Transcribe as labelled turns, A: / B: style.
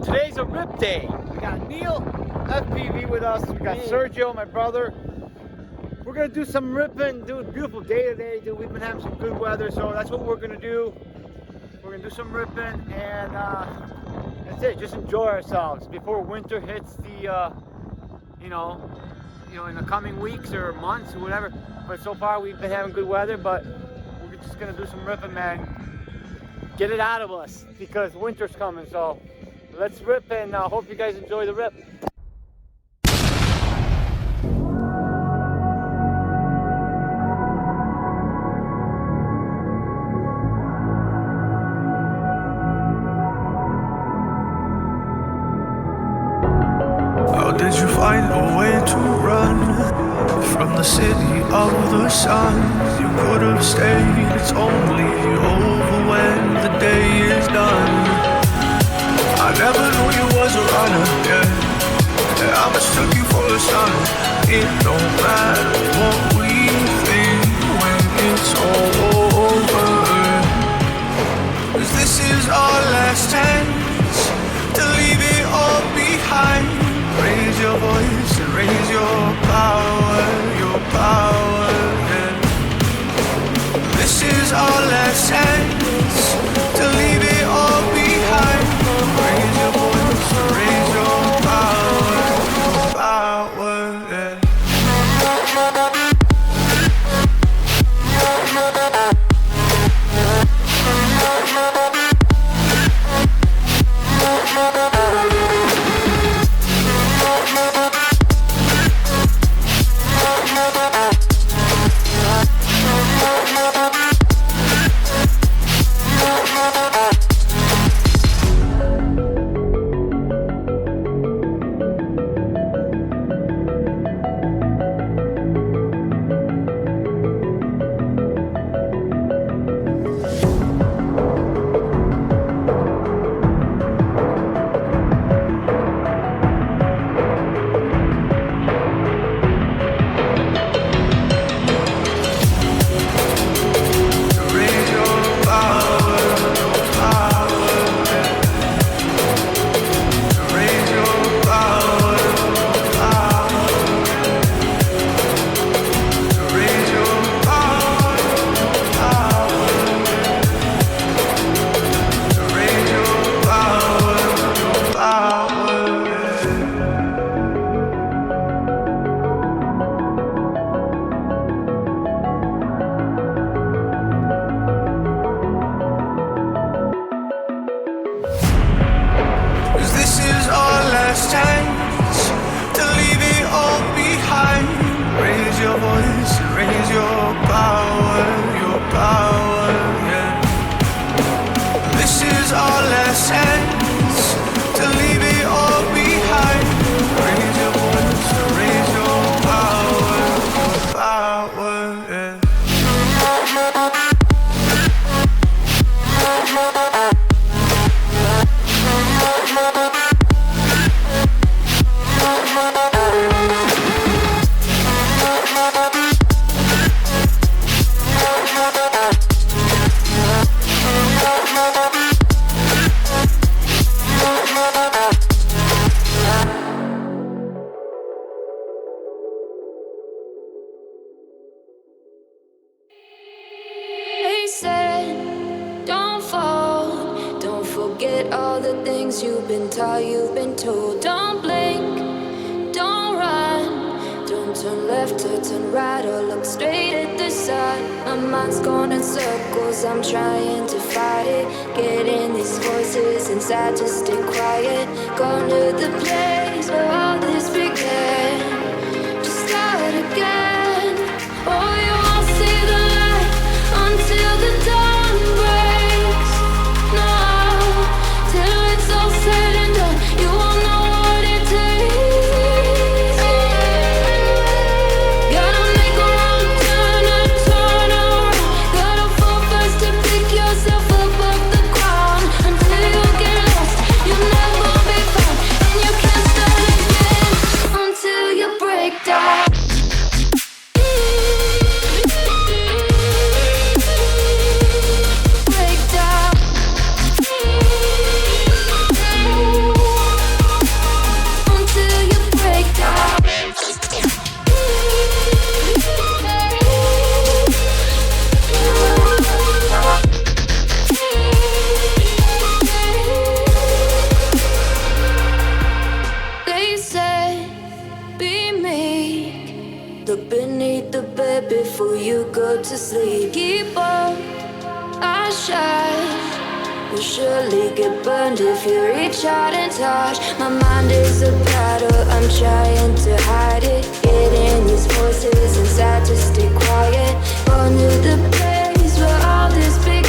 A: today's a rip day. We got Neil, FPV with us. We got Sergio, my brother. We're gonna do some ripping, dude. Beautiful day today, dude. We've been having some good weather, so that's what we're gonna do. We're gonna do some ripping, and that's it. Just enjoy ourselves before winter hits the, you know, in the coming weeks or months or whatever. But so far we've been having good weather. But we're just gonna do some ripping, man. Get it out of us because winter's coming. So let's rip, and hope you guys enjoy the rip.
B: How did you find a way to run from the city of the sun? You could have stayed, it's only over when the day is done. I never knew you was a runner, yeah. I mistook you for the sun. It don't matter what we think when it's all over, 'cause this is our last chance to leave it all behind. Raise your voice and raise your power, yeah. This is our last chance to leave it all behind. Raise your voice and raise your power, yeah.
C: All the things you've been taught, you've been told. Don't blink, don't run, don't turn left or turn right or look straight at the sun. My mind's going in circles, I'm trying to fight it. Getting these voices inside to stay quiet. Going to the place where all this began. Just start again. Oh, you won't see the light until the dawn breaks. No. Till it's all said and done, you won't know what it takes. Gotta make a wrong turn and turn around. Gotta fall fast to pick yourself up off the ground. Until you get lost, you'll never be found, and you can't start again until you go to sleep. Keep on, I shine. You'll surely get burned if you reach out and touch. My mind is a battle, I'm trying to hide it. Getting these voices inside to stay quiet. Going to the place where all this big